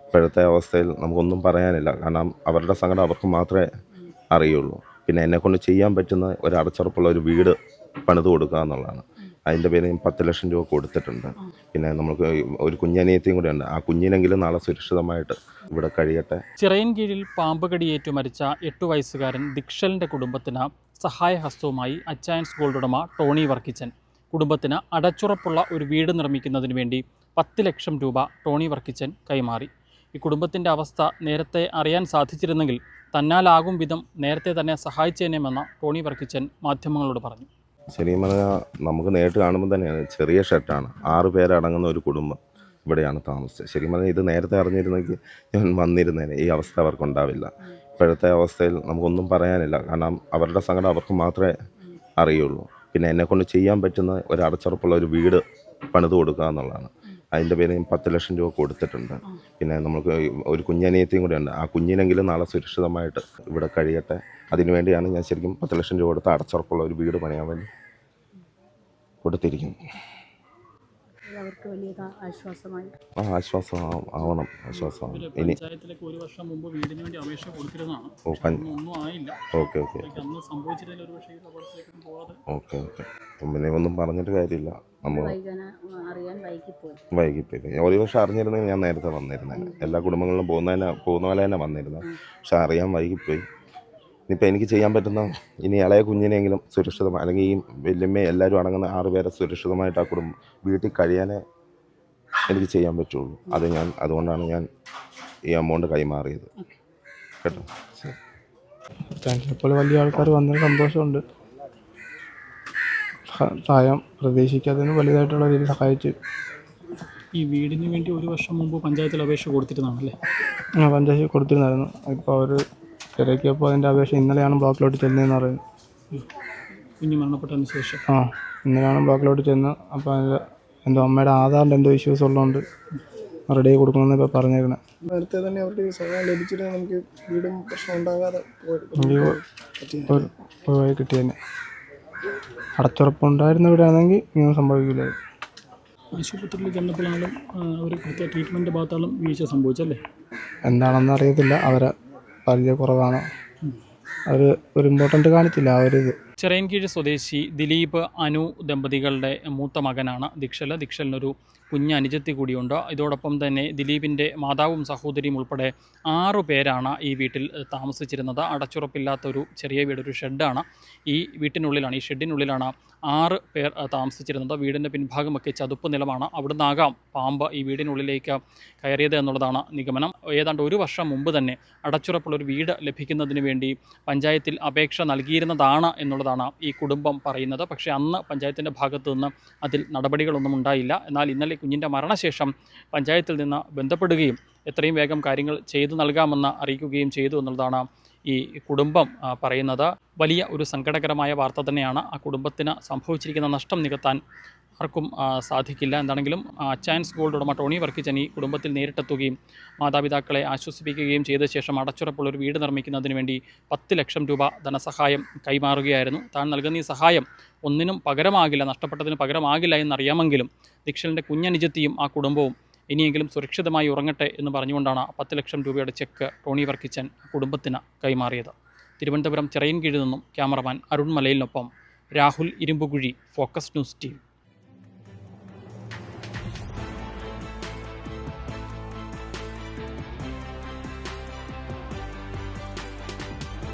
ഇപ്പോഴത്തെ അവസ്ഥയിൽ നമുക്കൊന്നും പറയാനില്ല. കാരണം അവരുടെ സങ്കടം അവർക്ക് മാത്രമേ അറിയുള്ളൂ. പിന്നെ എന്നെക്കൊണ്ട് ചെയ്യാൻ പറ്റുന്ന ഒരു അടച്ചുറപ്പുള്ള ഒരു വീട് പണിത് കൊടുക്കുക എന്നുള്ളതാണ്. അതിൻ്റെ പേരിൽ 10 ലക്ഷം രൂപ കൊടുത്തിട്ടുണ്ട്. പിന്നെ നമുക്ക് ഒരു കുഞ്ഞനിയത്തിയും കൂടെ ഉണ്ട്. ആ കുഞ്ഞിനെങ്കിലും നാളെ സുരക്ഷിതമായിട്ട് ഇവിടെ കഴിയട്ടെ. ചിറയൻകീഴിൽ പാമ്പ് കടിയേറ്റു മരിച്ച 8 വയസ്സുകാരൻ ദിക്ഷലിൻ്റെ കുടുംബത്തിന് സഹായഹസ്തവുമായി അച്ചയൻസ് ഗോൾഡ് ഉടമ ടോണി വർക്കിച്ചൻ. കുടുംബത്തിന് അടച്ചുറപ്പുള്ള ഒരു വീട് നിർമ്മിക്കുന്നതിന് വേണ്ടി 10 ലക്ഷം രൂപ ടോണി വർക്കിച്ചൻ കൈമാറി. ഈ കുടുംബത്തിൻ്റെ അവസ്ഥ നേരത്തെ അറിയാൻ സാധിച്ചിരുന്നെങ്കിൽ തന്നാലാകും വിധം നേരത്തെ തന്നെ സഹായിച്ചേനെമെന്ന് ടോണി വർക്കിച്ചൻ മാധ്യമങ്ങളോട് പറഞ്ഞു. ശരിക്കും പറഞ്ഞാൽ നമുക്ക് നേരിട്ട് കാണുമ്പോൾ തന്നെയാണ് ചെറിയ ഷെഡാണ്. 6 പേരടങ്ങുന്ന ഒരു കുടുംബം ഇവിടെയാണ് താമസിച്ചത്. ശരിക്കും പറഞ്ഞാൽ ഇത് നേരത്തെ അറിഞ്ഞിരുന്നെങ്കിൽ ഞാൻ വന്നിരുന്നേനെ. ഈ അവസ്ഥ അവർക്കുണ്ടാവില്ല. ഇപ്പോഴത്തെ അവസ്ഥയിൽ നമുക്കൊന്നും പറയാനില്ല. കാരണം അവരുടെ സങ്കടം അവർക്ക് മാത്രമേ അറിയുള്ളൂ. പിന്നെ എന്നെക്കൊണ്ട് ചെയ്യാൻ പറ്റുന്ന ഒരു അടച്ചുറപ്പുള്ള ഒരു വീട് പണിത് കൊടുക്കുക എന്നുള്ളതാണ്. അതിൻ്റെ പേരിൽ 10 ലക്ഷം രൂപ കൊടുത്തിട്ടുണ്ട്. പിന്നെ നമുക്ക് ഒരു കുഞ്ഞനിയത്തിയും കൂടെ ഉണ്ട്. ആ കുഞ്ഞിനെങ്കിലും നാളെ സുരക്ഷിതമായിട്ട് ഇവിടെ കഴിയട്ടെ. അതിനുവേണ്ടിയാണ് ഞാൻ ശരിക്കും 10 ലക്ഷം രൂപ കൊടുത്ത് അടച്ചുറപ്പുള്ള ഒരു വീട് പണിയാൻ വേണ്ടി കൊടുത്തിരിക്കുന്നു. ആശ്വാസമാവണം. ഇനി ഓക്കെ പിന്നെ ഒന്നും പറഞ്ഞിട്ട് കാര്യമില്ല. നമ്മൾ വൈകിപ്പോയി. ഒരു വർഷം അറിഞ്ഞിരുന്നെങ്കിൽ ഞാൻ നേരത്തെ വന്നിരുന്നേനെ. എല്ലാ കുടുംബങ്ങളിലും പോകുന്ന പോലെ തന്നെ വന്നിരുന്നത്. പക്ഷെ അറിയാൻ വൈകിപ്പോയി. ഇനിയിപ്പോൾ എനിക്ക് ചെയ്യാൻ പറ്റുന്ന ഇനി ഇളയ കുഞ്ഞിനെങ്കിലും സുരക്ഷിതമായി, അല്ലെങ്കിൽ ഈ വല്യമ്മ എല്ലാവരും അടങ്ങുന്ന 6 പേരെ സുരക്ഷിതമായിട്ട് ആ കുടുംബം വീട്ടിൽ കഴിയാനേ എനിക്ക് ചെയ്യാൻ പറ്റുള്ളൂ. അതുകൊണ്ടാണ് ഞാൻ ഈ എമൗണ്ട് കൈമാറിയത്. കേട്ടോ, ഇപ്പോൾ വലിയ ആൾക്കാർ വന്നൊരു സന്തോഷമുണ്ട്. സഹായം പ്രതീക്ഷിക്കാത്തതിന് വലുതായിട്ടുള്ള രീതിയിൽ സഹായിച്ചു. ഈ വീടിന് വേണ്ടി ഒരു വർഷം മുമ്പ് പഞ്ചായത്തിൽ അപേക്ഷ കൊടുത്തിരുന്നതാണല്ലേ? പഞ്ചായത്തിൽ കൊടുത്തിരുന്നായിരുന്നു. ഇപ്പോൾ അവർ തിരക്കിയപ്പോൾ അതിൻ്റെ അപേക്ഷ ഇന്നലെയാണ് ബ്ലോക്കിലോട്ട് ചെന്നതെന്ന് പറയുന്നത്. കുഞ്ഞ് മരണപ്പെട്ടതിന് ശേഷം ഇന്നലെയാണ് ബ്ലോക്കിലോട്ട് ചെന്ന്. അപ്പോൾ അതിൻ്റെ എന്തോ അമ്മയുടെ ആധാറിൻ്റെ എന്തോ ഇഷ്യൂസ് ഉള്ളതുകൊണ്ട് റെഡി കൊടുക്കണമെന്ന് ഇപ്പോൾ പറഞ്ഞേക്കുന്നത്. നേരത്തെ തന്നെ അവർക്ക് സഹായം ലഭിച്ചിട്ട് നമുക്ക് വീടും പ്രശ്നം ഉണ്ടാകാതെ പോയി കിട്ടിയതന്നെ. അടച്ചുറപ്പുണ്ടായിരുന്ന വീടാണെങ്കിൽ ഇങ്ങനെ സംഭവിക്കില്ല. ആശുപത്രിയിൽ ചെന്നപ്പോഴാണെങ്കിലും ഒരു കൃത്യ ട്രീറ്റ്മെൻറ്റ് ഭാഗത്താലും വീഴ്ച സംഭവിച്ചല്ലേ? എന്താണെന്ന് അറിയത്തില്ല. അവരെ പരിചയക്കുറവാണ്. അവർ ഒരു ഇമ്പോർട്ടൻ്റ് കാണിച്ചില്ല ആ ഒരു ഇത്. ചിറയൻകീഴ് സ്വദേശി ദിലീപ് അനു ദമ്പതികളുടെ മൂത്ത മകനാണ് ദിക്ഷൽ. ദിക്ഷലിനൊരു കുഞ്ഞ് അനുജത്തി കൂടിയുണ്ട്. ഇതോടൊപ്പം തന്നെ ദിലീപിൻ്റെ മാതാവും സഹോദരിയും ഉൾപ്പെടെ 6 പേരാണ് ഈ വീട്ടിൽ താമസിച്ചിരുന്നത്. അടച്ചുറപ്പില്ലാത്തൊരു ചെറിയ വീട്, ഒരു ഷെഡാണ്. ഈ ഷെഡിനുള്ളിലാണ് 6 പേർ താമസിച്ചിരുന്നത്. വീടിൻ്റെ പിൻഭാഗമൊക്കെ ചതുപ്പ് നിലമാണ്. അവിടുന്നാകാം പാമ്പ് ഈ വീടിനുള്ളിലേക്ക് കയറിയത് എന്നുള്ളതാണ് നിഗമനം. ഏതാണ്ട് ഒരു വർഷം മുമ്പ് തന്നെ അടച്ചുറപ്പുള്ളൊരു വീട് ലഭിക്കുന്നതിന് വേണ്ടി പഞ്ചായത്തിൽ അപേക്ഷ നൽകിയിരുന്നതാണ് എന്നുള്ളതാണ് ഈ കുടുംബം പറയുന്നത്. പക്ഷേ അന്ന് പഞ്ചായത്തിൻ്റെ ഭാഗത്തു നിന്ന് അതിൽ നടപടികളൊന്നും ഉണ്ടായില്ല. എന്നാൽ ഇന്നലെ കുഞ്ഞിൻ്റെ മരണശേഷം പഞ്ചായത്തിൽ നിന്ന് ബന്ധപ്പെടുകയും എത്രയും വേഗം കാര്യങ്ങൾ ചെയ്തു നൽകാമെന്ന് അറിയിക്കുകയും ചെയ്തു എന്നുള്ളതാണ് ഈ കുടുംബം പറയുന്നത്. വലിയ ഒരു സങ്കടകരമായ വാർത്ത തന്നെയാണ്. ആ കുടുംബത്തിന് സംഭവിച്ചിരിക്കുന്ന നഷ്ടം നികത്താൻ ആർക്കും സാധിക്കില്ല. എന്താണെങ്കിലും അച്ചയൻസ് ഗോൾഡ് ഉടമ ടോണി വർക്കിച്ചൻ ഈ കുടുംബത്തിൽ നേരിട്ടെത്തുകയും മാതാപിതാക്കളെ ആശ്വസിപ്പിക്കുകയും ചെയ്ത ശേഷം അടച്ചുറപ്പുള്ളൊരു വീട് നിർമ്മിക്കുന്നതിന് വേണ്ടി 10 ലക്ഷം രൂപ ധനസഹായം കൈമാറുകയായിരുന്നു. താൻ നൽകുന്ന ഈ സഹായം ഒന്നിനും പകരമാകില്ല, നഷ്ടപ്പെട്ടതിന് പകരമാകില്ല എന്നറിയാമെങ്കിലും ദിക്ഷലിൻ്റെ കുഞ്ഞനുജത്തിയും ആ കുടുംബവും ഇനിയെങ്കിലും സുരക്ഷിതമായി ഉറങ്ങട്ടെ എന്ന് പറഞ്ഞുകൊണ്ടാണ് 10 ലക്ഷം രൂപയുടെ ചെക്ക് ടോണി വർക്കിച്ചൻ കുടുംബത്തിന് കൈമാറിയത്. തിരുവനന്തപുരം ചിറയൻകീഴിൽ നിന്നും ക്യാമറമാൻ അരുൺ മലയിലിനൊപ്പം Rahul Irumbukuzhi, focus news team.